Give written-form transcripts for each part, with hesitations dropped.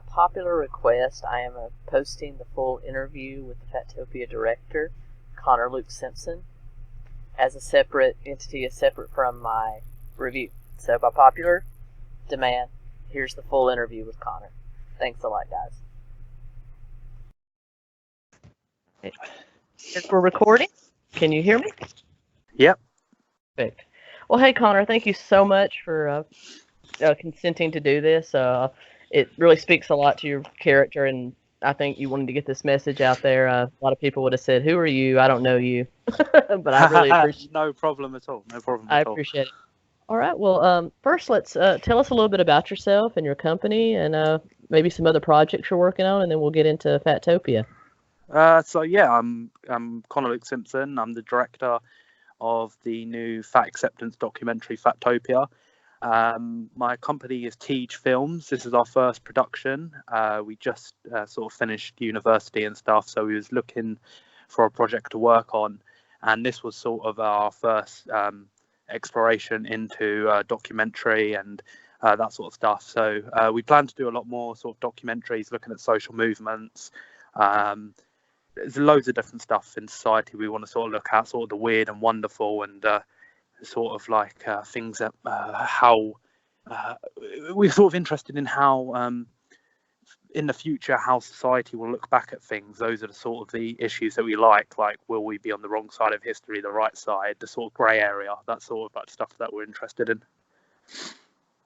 popular request, I am posting the full interview with the Fat-Topia director, Connor Luke Simpson, as a separate entity, separate from my review. So by popular demand, here's the full interview with Connor. Thanks a lot, guys. We're recording. Can you hear me? Yep. Perfect. Well, hey, Connor, thank you so much for consenting to do this. It really speaks a lot to your character, and I think you wanted to get this message out there. A lot of people would have said, "Who are you? I don't know you," but I really appreciate. No problem at all. No problem I at all. appreciate it. All right. Well, first, let's tell us a little bit about yourself and your company, and maybe some other projects you're working on, and then we'll get into Fat-Topia. I'm Connor Luke Simpson. I'm the director of the new fat acceptance documentary Fat-Topia. My company is Teej Films. This is our first production. We just sort of finished university and stuff, so we was looking for a project to work on, and this was sort of our first exploration into documentary and that sort of stuff. So we plan to do a lot more sort of documentaries looking at social movements. There's loads of different stuff in society we want to sort of look at, sort of the weird and wonderful, and sort of like things that how we're sort of interested in how in the future how society will look back at things. Those are the sort of the issues that we like will we be on the wrong side of history, the right side, the sort of grey area, that sort of like stuff that we're interested in.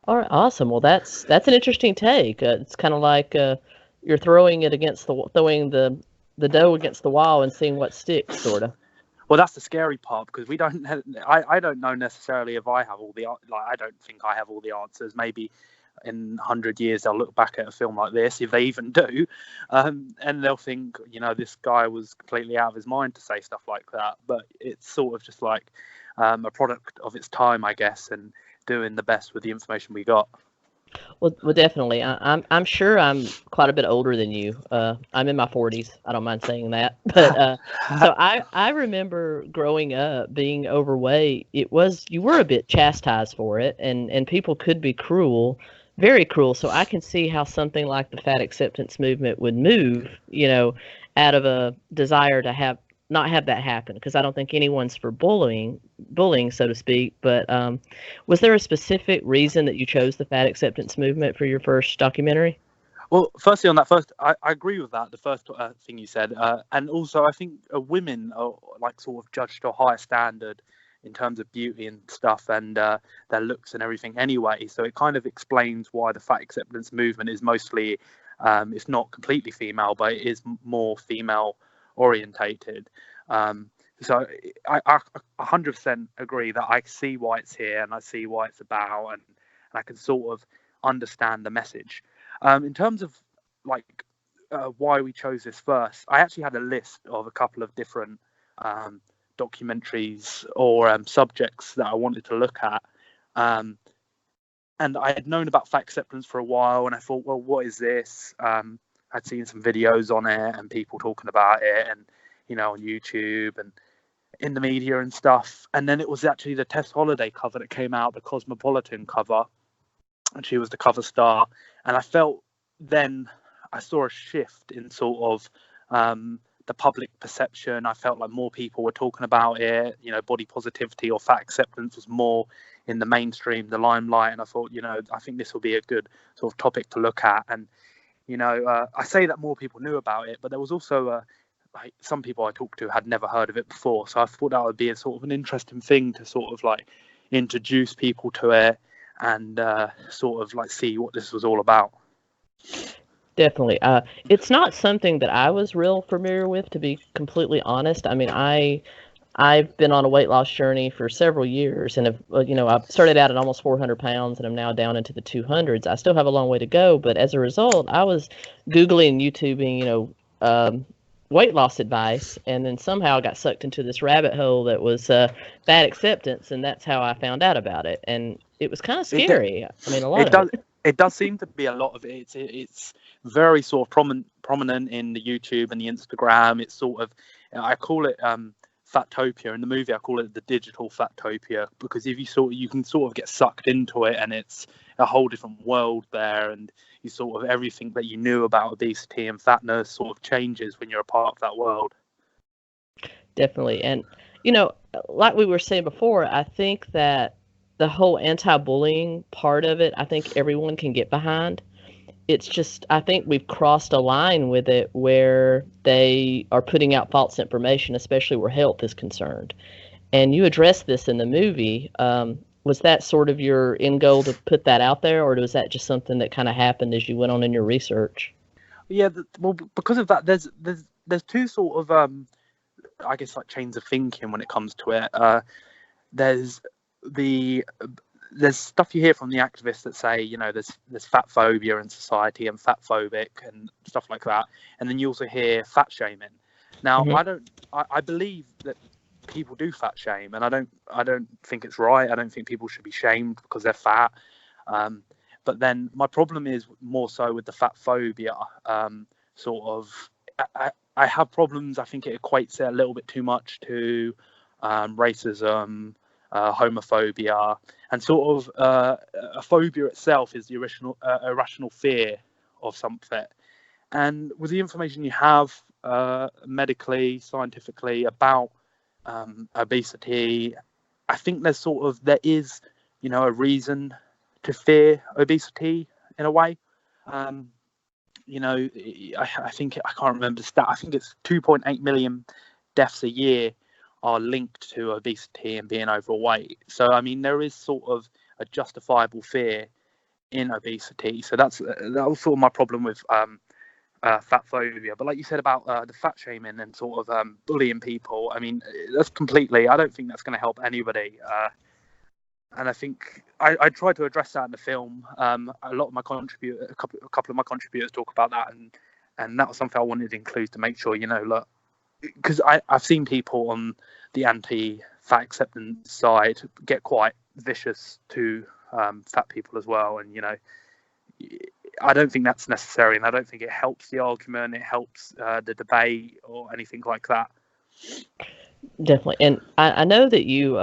All right, awesome. Well, that's an interesting take. It's kind of like you're throwing it against throwing the dough against the wall and seeing what sticks, sort of. Well, that's the scary part, because we don't. I don't know necessarily if I have all the I don't think I have all the answers. Maybe in 100 years they'll look back at a film like this, if they even do, and they'll think, this guy was completely out of his mind to say stuff like that. But it's sort of just like a product of its time, I guess, and doing the best with the information we got. Well, definitely. I'm sure I'm quite a bit older than you. I'm in my 40s. I don't mind saying that. But so I remember growing up being overweight. You were a bit chastised for it, and people could be cruel, very cruel. So I can see how something like the fat acceptance movement would move, out of a desire to not have that happen, because I don't think anyone's for bullying, so to speak. But was there a specific reason that you chose the fat acceptance movement for your first documentary? Well, firstly, on that first, I agree with that. The first thing you said, and also I think women are like sort of judged to a higher standard in terms of beauty and stuff, and their looks and everything. Anyway, so it kind of explains why the fat acceptance movement is mostly, it's not completely female, but it is more female orientated. So I 100% agree that I see why it's here, and I see why it's about, and I can sort of understand the message. In terms of like why we chose this first, I actually had a list of a couple of different documentaries or subjects that I wanted to look at. And I had known about fat acceptance for a while, and I thought, well, what is this? I'd seen some videos on it and people talking about it, and on YouTube and in the media and stuff. And then it was actually the Tess Holiday cover that came out, the Cosmopolitan cover, and she was the cover star. And I felt then I saw a shift in sort of the public perception. I felt like more people were talking about it. Body positivity or fat acceptance was more in the mainstream, the limelight. And I thought, I think this will be a good sort of topic to look at. And I say that more people knew about it, but there was also like some people I talked to had never heard of it before. So I thought that would be a sort of an interesting thing to sort of like introduce people to it and sort of like see what this was all about. Definitely. It's not something that I was real familiar with, to be completely honest. I mean, I've been on a weight loss journey for several years, and I started out at almost 400 pounds, and I'm now down into the 200s. I still have a long way to go, but as a result, I was Googling, YouTubing, weight loss advice, and then somehow I got sucked into this rabbit hole that was fat acceptance, and that's how I found out about it. And it was kind of scary. I mean, a lot of it. It does seem to be a lot of it. It's very sort of prominent in the YouTube and the Instagram. It's sort of, I call it Fat-Topia. In the movie, I call it the digital Fat-Topia, because if you can sort of get sucked into it, and it's a whole different world there, and you sort of everything that you knew about obesity and fatness sort of changes when you're a part of that world. Definitely. And, like we were saying before, I think that the whole anti-bullying part of it, I think everyone can get behind. It's just, I think we've crossed a line with it where they are putting out false information, especially where health is concerned. And you addressed this in the movie. Was that sort of your end goal to put that out there, or was that just something that kind of happened as you went on in your research? Yeah, well, because of that, there's two sort of I guess like chains of thinking when it comes to it. There's stuff you hear from the activists that say, there's fat phobia in society and fat phobic and stuff like that, and then you also hear fat shaming. Now, I believe that people do fat shame, and I don't think it's right. I don't think people should be shamed because they're fat. But then my problem is more so with the fat phobia. Sort of, I have problems. I think it equates it a little bit too much to racism, homophobia, and sort of a phobia itself is the irrational fear of something. And with the information you have medically, scientifically about obesity, I think there is, a reason to fear obesity in a way. I think, I can't remember the stat. I think it's 2.8 million deaths a year are linked to obesity and being overweight. So, I mean, there is sort of a justifiable fear in obesity. So that was sort of my problem with fat phobia. But like you said about the fat shaming and sort of bullying people, I mean, I don't think that's going to help anybody. And I think I tried to address that in the film. A lot of my a couple of my contributors talk about that, and that was something I wanted to include to make sure, look, because I've seen people on the anti-fat acceptance side get quite vicious to fat people as well, and I don't think that's necessary, and I don't think it helps the argument, it helps the debate or anything like that. Definitely. And I know that you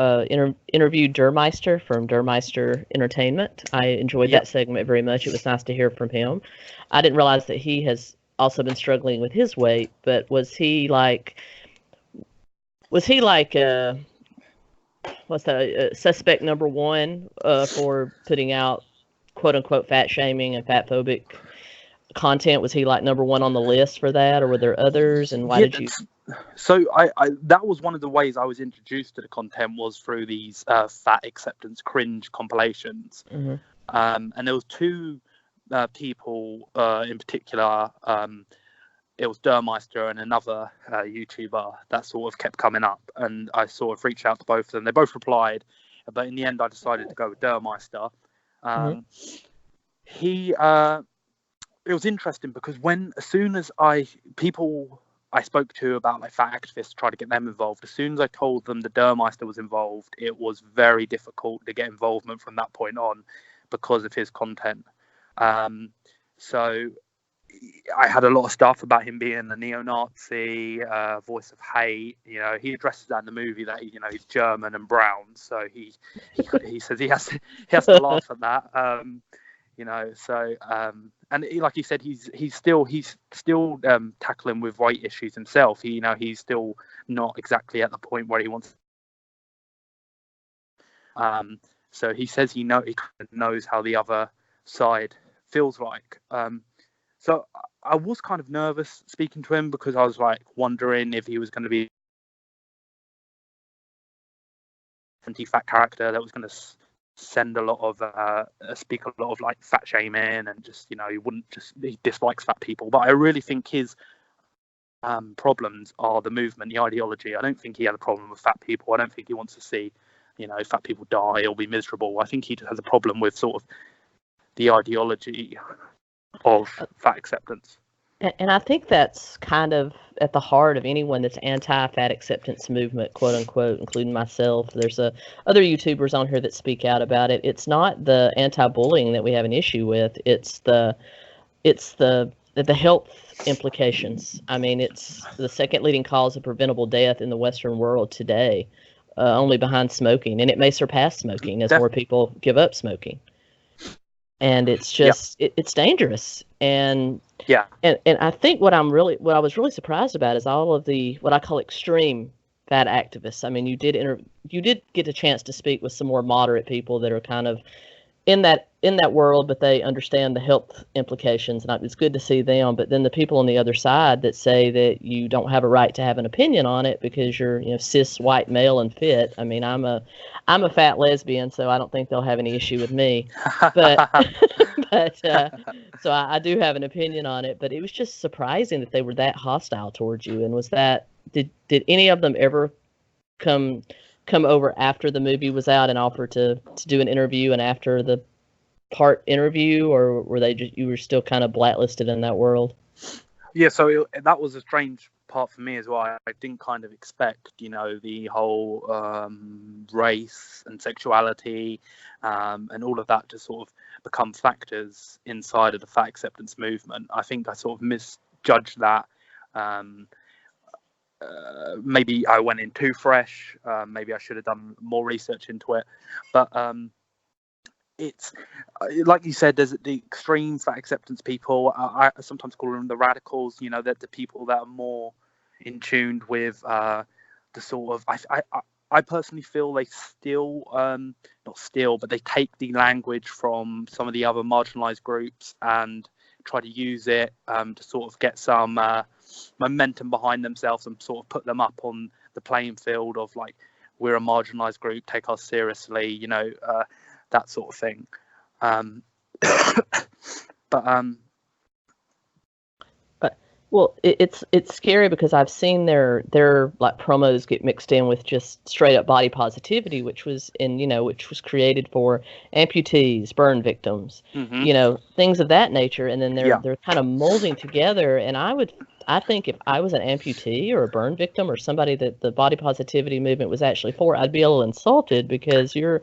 interviewed Meister from Meister Entertainment. I enjoyed that segment very much. It was nice to hear from him. I didn't realize that he has also been struggling with his weight, but was he like what's that, suspect number one for putting out quote unquote fat shaming and fat phobic content? Was he like number one on the list for that, or were there others? And why did you? So I that was one of the ways I was introduced to the content, was through these fat acceptance cringe compilations. Mm-hmm. And there was two people in particular. It was Meister and another YouTuber that sort of kept coming up, and I sort of reached out to both of them. They both replied, but in the end I decided to go with Meister. It was interesting because as soon as people I spoke to about like fat activists, try to get them involved, as soon as I told them the Meister was involved, it was very difficult to get involvement from that point on because of his content. So I had a lot of stuff about him being a neo-Nazi, voice of hate. He addresses that in the movie that he's German and brown, so he says he has to laugh at that. And like he said, he's still tackling with weight issues himself. He's still not exactly at the point where he wants. So he says he kind of knows how the other side feels like. So I was kind of nervous speaking to him because I was like wondering if he was going to be anti-fat character that was going to send a lot of speak a lot of like fat shaming, and just he dislikes fat people. But I really think his problems are the movement, the ideology. I don't think he had a problem with fat people. I don't think he wants to see fat people die or be miserable. I think he just has a problem with sort of the ideology of fat acceptance. And I think that's kind of at the heart of anyone that's anti-fat acceptance movement, quote unquote, including myself. There's other YouTubers on here that speak out about it. It's not the anti-bullying that we have an issue with. It's the health implications. I mean, it's the second leading cause of preventable death in the Western world today, only behind smoking, and it may surpass smoking as more people give up smoking. and it's Yep. just it's dangerous. And Yeah. and I think what I was really surprised about is all of the what I call extreme fat activists. I mean, you did get a chance to speak with some more moderate people that are kind of in that world, but they understand the health implications, and it's good to see them. But then the people on the other side that say that you don't have a right to have an opinion on it because you're, you know, cis white male and fit. I mean, I'm a fat lesbian, so I don't think they'll have any issue with me. But but so I do have an opinion on it. But it was just surprising that they were that hostile towards you. And was that did any of them ever come over after the movie was out and offer to do an interview, and after the part interview, or were they just, you were still kind of blacklisted in that world? Yeah, so that was a strange part for me as well. I didn't kind of expect, you know, the whole race and sexuality and all of that to sort of become factors inside of the fat acceptance movement. I think I sort of misjudged that. Maybe I went in too fresh. Maybe I should have done more research into it. But it's like you said, there's the extreme fat acceptance people. I sometimes call them the radicals. You know, that the people that are more in tune with the sort of. I personally feel they still not steal, but they take the language from some of the other marginalized groups and try to use it to sort of get some momentum behind themselves and sort of put them up on the playing field of, like, we're a marginalized group, take us seriously, you know, that sort of thing. Well, it's scary because I've seen their like promos get mixed in with just straight up body positivity, which was created for amputees, burn victims, you know, things of that nature, and then they're kind of molding together. And I think if I was an amputee or a burn victim or somebody that the body positivity movement was actually for, I'd be a little insulted, because you're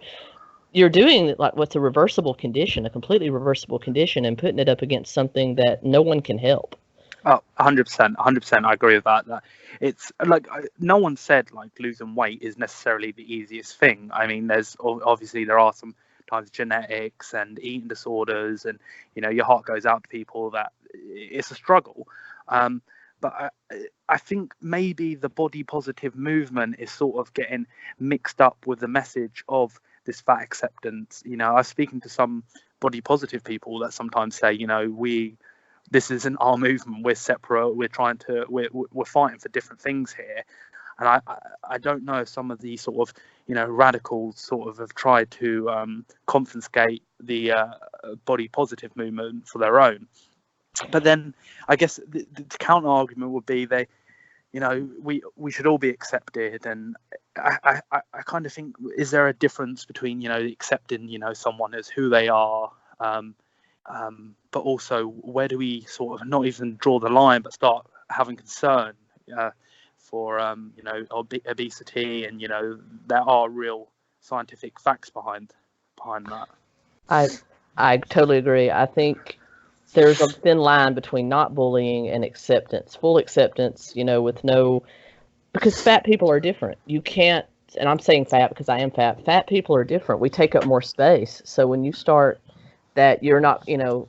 doing like what's a reversible condition, a completely reversible condition, and putting it up against something that no one can help. Oh, 100%. I agree with that. It's like, no one said like losing weight is necessarily the easiest thing. I mean, obviously there are some times genetics and eating disorders, and, you know, your heart goes out to people that it's a struggle. But I think maybe the body positive movement is sort of getting mixed up with the message of this fat acceptance. You know, I was speaking to some body positive people that sometimes say, you know, this isn't our movement, we're separate, we're fighting for different things here. And I don't know if some of the sort of, you know, radicals sort of have tried to confiscate the body positive movement for their own. But then I guess the counter argument would be you know, we should all be accepted. And I kind of think, is there a difference between, you know, accepting, you know, someone as who they are, but also where do we sort of not even draw the line, but start having concern for you know, obesity, and, you know, there are real scientific facts behind that. I totally agree. I think there's a thin line between not bullying and acceptance, full acceptance, you know, because fat people are different. You can't, and I'm saying fat because I am fat. Fat people are different. We take up more space. So when you start that you're not, you know,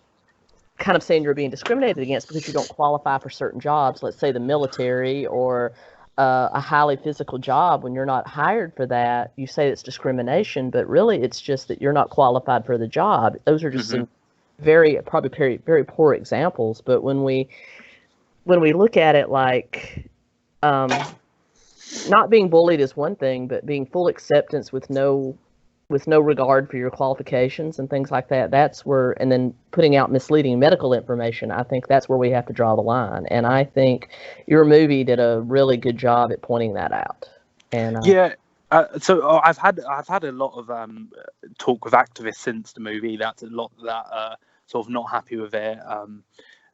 kind of saying you're being discriminated against because you don't qualify for certain jobs, let's say the military or a highly physical job, when you're not hired for that, you say it's discrimination, but really it's just that you're not qualified for the job. Those are just some probably very, very poor examples. But when we look at it like, not being bullied is one thing, but being full acceptance with no regard for your qualifications and things like that, that's where, and then putting out misleading medical information, I think that's where we have to draw the line. And I think your movie did a really good job at pointing that out. And so I've had a lot of talk with activists since the movie. That's a lot that sort of not happy with it and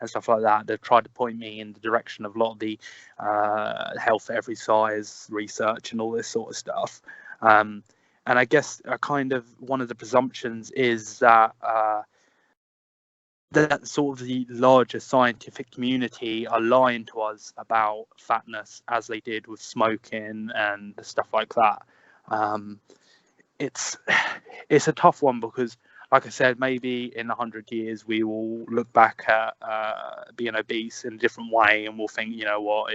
stuff like that. They've tried to point me in the direction of a lot of the health for every size research and all this sort of stuff. And I guess kind of one of the presumptions is that that sort of the larger scientific community are lying to us about fatness, as they did with smoking and stuff like that. It's a tough one, because like I said, maybe in 100 years we will look back at being obese in a different way, and we'll think, you know what,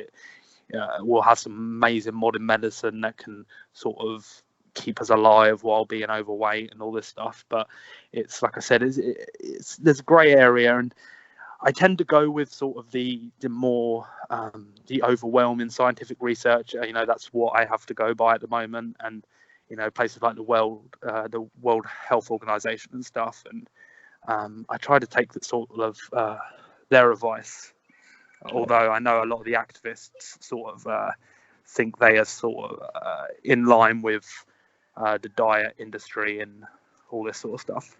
we'll have some amazing modern medicine that can sort of keep us alive while being overweight and all this stuff. But it's like I said, there's a grey area, and I tend to go with sort of the more the overwhelming scientific research. You know, that's what I have to go by at the moment, and you know, places like the World Health Organization and stuff. And I try to take that sort of their advice. Although I know a lot of the activists sort of think they are sort of in line with the diet industry and all this sort of stuff.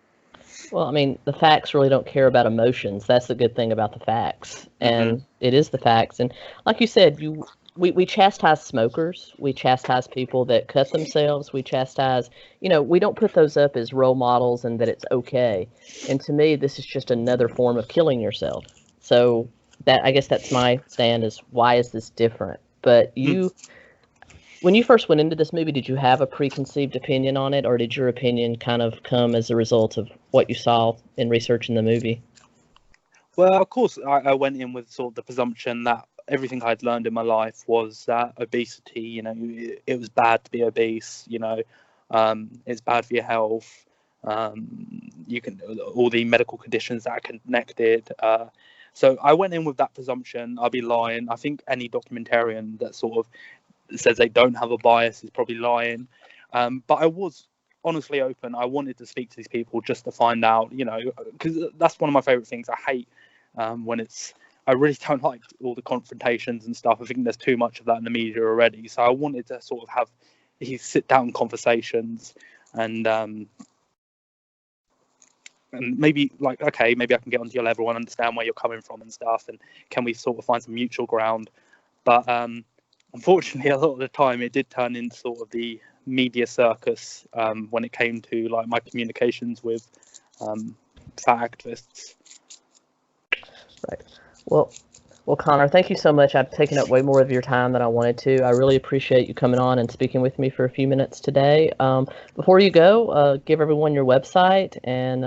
Well, I mean, the facts really don't care about emotions. That's the good thing about the facts, and it is the facts. And like you said, we chastise smokers, we chastise people that cut themselves, we chastise, you know, we don't put those up as role models and that it's okay. And to me, this is just another form of killing yourself. So that, I guess that's my stand, is why is this different? But when you first went into this movie, did you have a preconceived opinion on it, or did your opinion kind of come as a result of what you saw in researching the movie? Well, of course, I went in with sort of the presumption that everything I'd learned in my life was that obesity, you know, it was bad to be obese, you know, it's bad for your health. You can, all the medical conditions that are connected. So I went in with that presumption. I'll be lying. I think any documentarian that sort of says they don't have a bias is probably lying. But I was honestly open. I wanted to speak to these people just to find out, you know, because that's one of my favorite things. I hate when I really don't like all the confrontations and stuff. I think there's too much of that in the media already. So I wanted to sort of have these sit down conversations and maybe like, okay, maybe I can get onto your level and understand where you're coming from and stuff. And can we sort of find some mutual ground? But unfortunately, a lot of the time it did turn into sort of the media circus when it came to like my communications with fat activists. Right. Well, Connor, thank you so much. I've taken up way more of your time than I wanted to. I really appreciate you coming on and speaking with me for a few minutes today. Before you go, give everyone your website and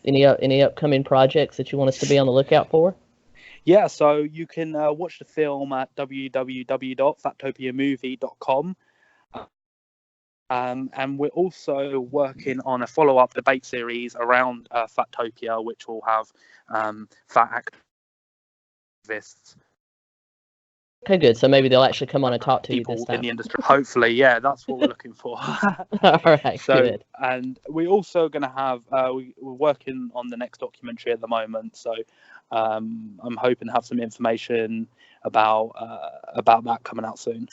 any upcoming projects that you want us to be on the lookout for. Yeah, so you can watch the film at www.fattopiamovie.com. And we're also working on a follow-up debate series around Fat-Topia, which will have fat activists. Okay, good. So maybe they'll actually come on and talk to you this time. In the industry. Hopefully, yeah, that's what we're looking for. All right, so, good. And we're also going to have, we're working on the next documentary at the moment. So I'm hoping to have some information about that coming out soon.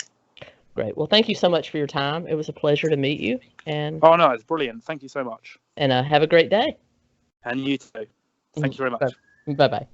Great. Well, thank you so much for your time. It was a pleasure to meet you. And oh, no, it's brilliant. Thank you so much. And have a great day. And you too. Thank you very much. Bye-bye.